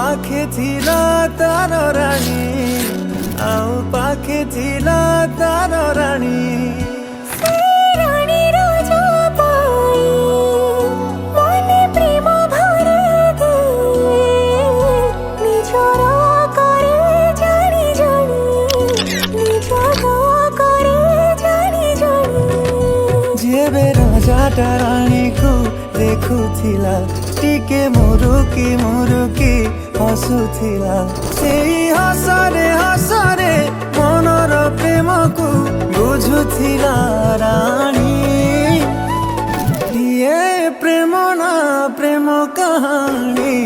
पाखे थिला तार रानी आउ पाखे थिला तार रानी जेबे राजाटा रानी को देखुथिला टिके मुरुकी मुरुकी हसुथिला सेई हसरे मनर प्रेम को बुझुथिला रानी ये प्रेम ना प्रेम कहानी